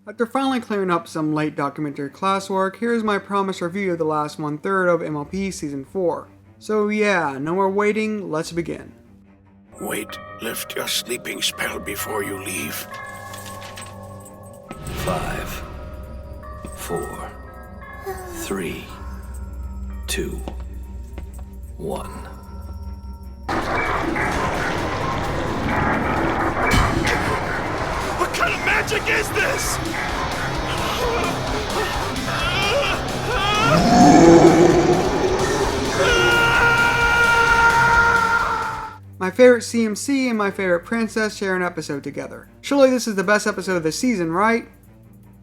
After finally clearing up some late documentary classwork, here's my promised review of the last 1/3 of MLP Season 4. So yeah, no more waiting, let's begin. Wait, lift your sleeping spell before you leave. 5, 4, 3, 2, 1. What kind of magic is this? My favorite CMC and my favorite princess share an episode together. Surely this is the best episode of the season, right?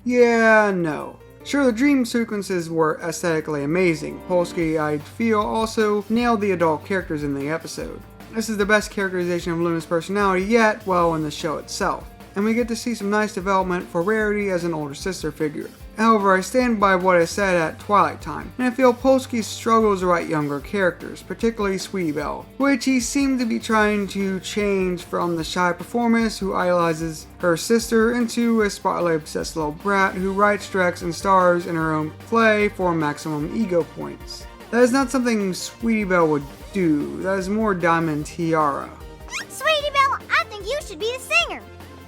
Yeah, no. Sure, the dream sequences were aesthetically amazing. Polsky, I feel, also nailed the adult characters in the episode. This is the best characterization of Luna's personality yet, well, in the show itself. And we get to see some nice development for Rarity as an older sister figure. However, I stand by what I said at Twilight time, and I feel Polsky struggles to write younger characters, particularly Sweetie Belle, which he seemed to be trying to change from the shy performance who idolizes her sister into a spotlight-obsessed little brat who writes, directs, and stars in her own play for maximum ego points. That is not something Sweetie Belle would do, that is more Diamond Tiara. Sweetie Belle, I think you should be the singer.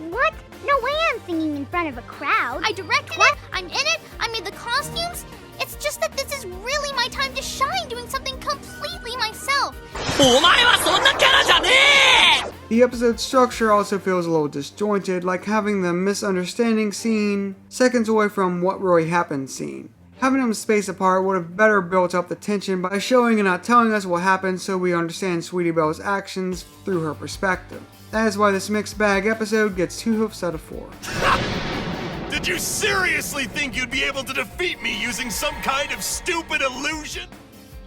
What? No way I'm singing in front of a crowd. I directed it, I'm in it, I made the costumes. It's just that this is really my time to shine doing something completely myself. The episode structure also feels a little disjointed, like having the misunderstanding scene seconds away from what really happened scene. Having them spaced apart would have better built up the tension by showing and not telling us what happened so we understand Sweetie Belle's actions through her perspective. That is why this mixed bag episode gets 2 hoofs out of 4. Did you seriously think you'd be able to defeat me using some kind of stupid illusion?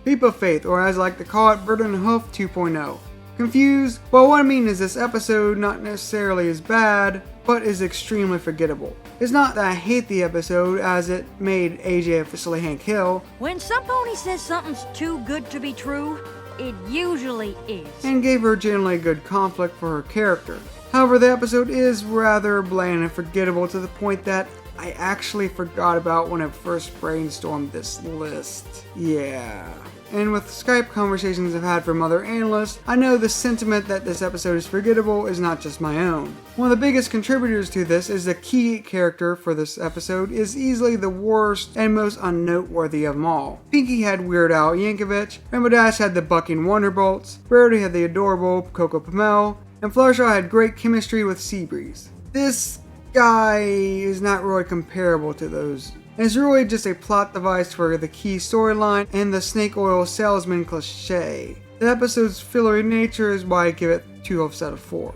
Leap of Faith, or as I like to call it, Bird and Hoof 2.0. Confused? Well, what I mean is this episode not necessarily is bad, but is extremely forgettable. It's not that I hate the episode, as it made AJ officially Hank Hill. When some pony says something's too good to be true, it usually is. And gave her generally good conflict for her character. However, the episode is rather bland and forgettable to the point that I actually forgot about when I first brainstormed this list. Yeah. And with Skype conversations I've had from other analysts, I know the sentiment that this episode is forgettable is not just my own. One of the biggest contributors to this is the key character for this episode is easily the worst and most unnoteworthy of them all. Pinky had Weird Al Yankovic, Rainbow Dash had the bucking Wonderbolts, Rarity had the adorable Coco Pamel, and Fluttershy had great chemistry with Seabreeze. This guy is not really comparable to those. And it's really just a plot device for the key storyline and the snake oil salesman cliche. The episode's fillery nature is why I give it 2 hoofs out of 4.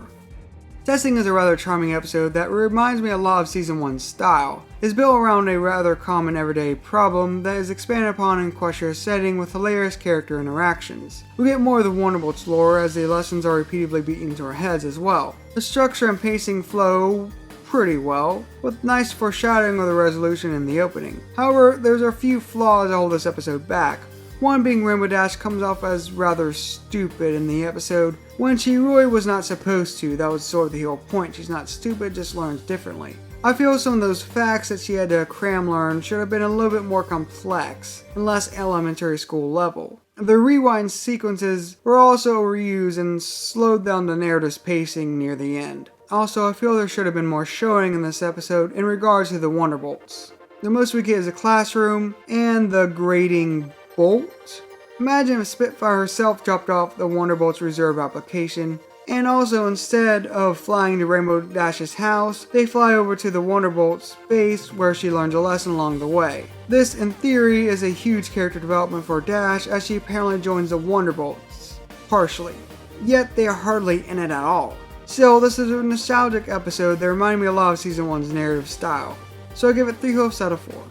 Testing is a rather charming episode that reminds me a lot of Season 1's style. It's built around a rather common everyday problem that is expanded upon in Equestria's setting with hilarious character interactions. We get more of the Wonderbolts lore as the lessons are repeatedly beaten into our heads as well. The structure and pacing flow pretty well, with nice foreshadowing of the resolution in the opening. However, there's a few flaws that hold this episode back. One being Rainbow Dash comes off as rather stupid in the episode, when she really was not supposed to. That was sort of the whole point. She's not stupid, just learns differently. I feel some of those facts that she had to cram learn should have been a little bit more complex, and less elementary school level. The rewind sequences were also reused and slowed down the narrative's pacing near the end. Also, I feel there should have been more showing in this episode in regards to the Wonderbolts. The most we get is a classroom and the grading bolt. Imagine if Spitfire herself dropped off the Wonderbolts reserve application, and also instead of flying to Rainbow Dash's house, they fly over to the Wonderbolts base where she learns a lesson along the way. This, in theory, is a huge character development for Dash as she apparently joins the Wonderbolts. Partially. Yet they are hardly in it at all. Still, this is a nostalgic episode that reminded me a lot of Season 1's narrative style, so I give it 3 hoofs out of 4.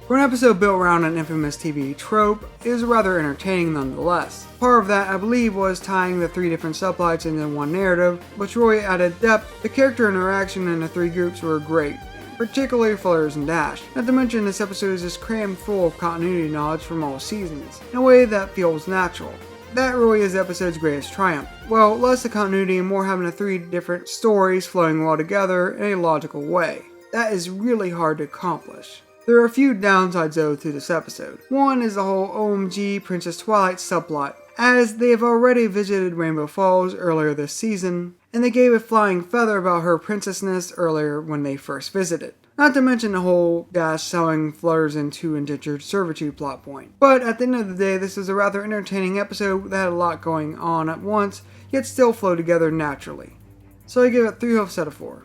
For an episode built around an infamous TV trope, it is rather entertaining nonetheless. Part of that, I believe, was tying the 3 different subplots into one narrative, which really added depth. The character interaction in the 3 groups were great, particularly Flutters and Dash. Not to mention, this episode is just crammed full of continuity knowledge from all seasons, in a way that feels natural. That really is the episode's greatest triumph. Well, less the continuity and more having the 3 different stories flowing well together in a logical way. that is really hard to accomplish. There are a few downsides though to this episode. One is the whole OMG Princess Twilight subplot, as they have already visited Rainbow Falls earlier this season, and they gave a flying feather about her princessness earlier when they first visited. Not to mention the whole Dash selling flutters into indentured servitude plot point. But at the end of the day, this is a rather entertaining episode that had a lot going on at once, yet still flow together naturally. So I give it 3 hoofs out of 4.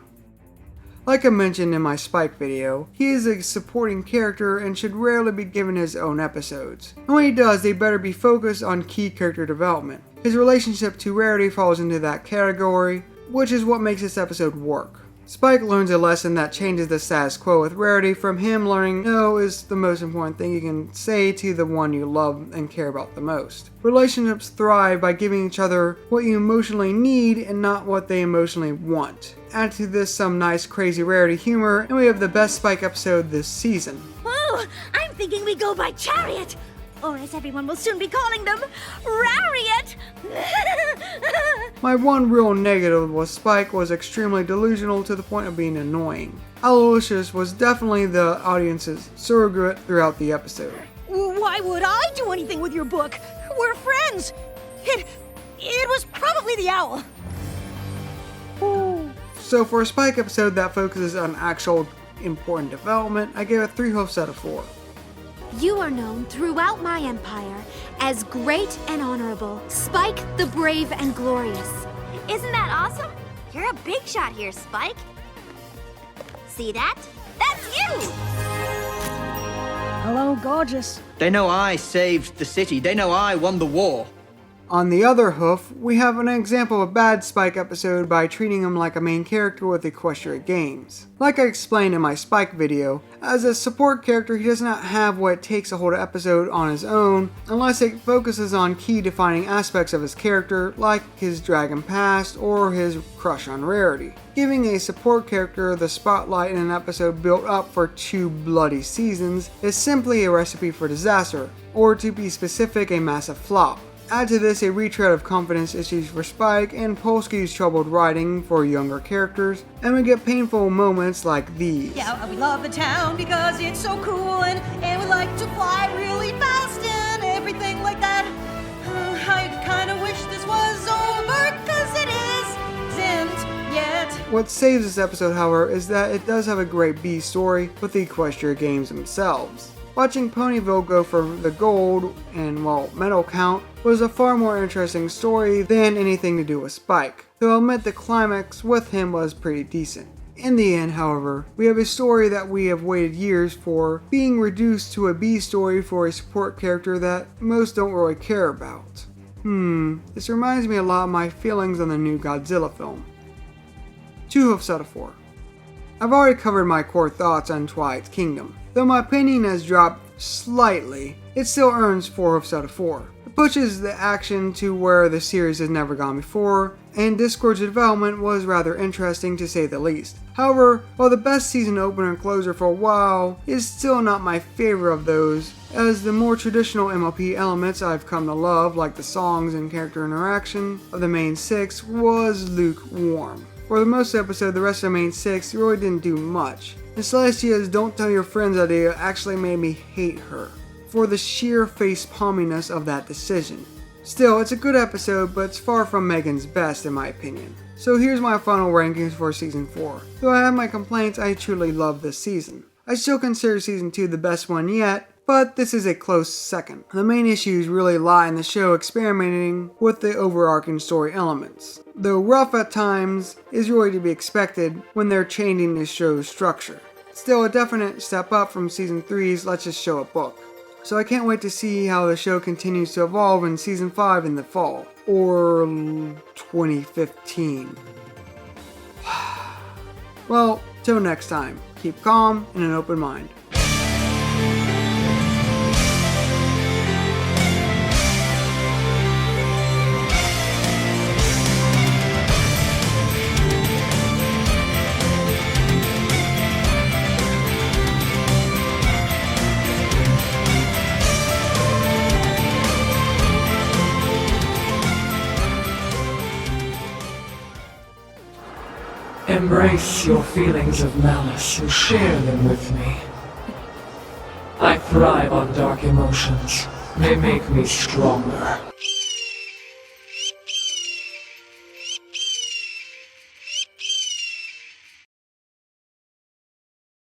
Like I mentioned in my Spike video, he is a supporting character and should rarely be given his own episodes. And when he does, they better be focused on key character development. His relationship to Rarity falls into that category, which is what makes this episode work. Spike learns a lesson that changes the status quo with Rarity from him learning no is the most important thing you can say to the one you love and care about the most. Relationships thrive by giving each other what you emotionally need and not what they emotionally want. Add to this some nice crazy Rarity humor and we have the best Spike episode this season. Whoa! I'm thinking we go by chariot! Or as everyone will soon be calling them, Rariot! My one real negative was Spike was extremely delusional to the point of being annoying. Aloysius was definitely the audience's surrogate throughout the episode. Why would I do anything with your book? We're friends! It was probably the owl. So for a Spike episode that focuses on actual important development, I give it 3 hoofs out of 4. You are known throughout my empire as great and honorable, Spike the brave and glorious. Isn't that awesome? You're a big shot here, Spike. See that? That's you! Hello, gorgeous. They know I saved the city. They know I won the war. On the other hoof, we have an example of a bad Spike episode by treating him like a main character with Equestria Games. Like I explained in my Spike video, as a support character he does not have what it takes to hold an episode on his own unless it focuses on key defining aspects of his character like his dragon past or his crush on Rarity. Giving a support character the spotlight in an episode built up for 2 bloody seasons is simply a recipe for disaster, or to be specific, a massive flop. Add to this a retread of confidence issues for Spike and Polsky's troubled writing for younger characters, and we get painful moments like these. Yeah, we love the town because it's so cool and we like to fly really fast and everything like that. I kinda wish this was over cause it isn't yet. What saves this episode, however, is that it does have a great B story with the Equestria Games themselves. Watching Ponyville go for the gold and, well, medal count was a far more interesting story than anything to do with Spike, though I'll admit the climax with him was pretty decent. In the end, however, we have a story that we have waited years for being reduced to a B story for a support character that most don't really care about. This reminds me a lot of my feelings on the new Godzilla film. 2 hoofs out of 4. I've already covered my core thoughts on Twilight's Kingdom. Though my opinion has dropped slightly, it still earns 4 hoofs out of 4. It pushes the action to where the series has never gone before, and Discord's development was rather interesting to say the least. However, while the best season opener and closer for a while is still not my favorite of those, as the more traditional MLP elements I've come to love, like the songs and character interaction of the main 6, was lukewarm. For the most episode, the rest of the main 6 really didn't do much. And Celestia's Don't Tell Your Friends idea actually made me hate her, for the sheer face palminess of that decision. Still, it's a good episode, but it's far from Megan's best in my opinion. So here's my final rankings for Season 4. Though I have my complaints, I truly love this season. I still consider Season 2 the best one yet, but this is a close second. The main issues really lie in the show experimenting with the overarching story elements. Though rough at times, is really to be expected when they're changing the show's structure. Still a definite step up from Season 3's Let's Just Show a Book. So I can't wait to see how the show continues to evolve in Season 5 in the fall. Or 2015. Well, till next time, keep calm and an open mind. Embrace your feelings of malice and share them with me. I thrive on dark emotions. They make me stronger.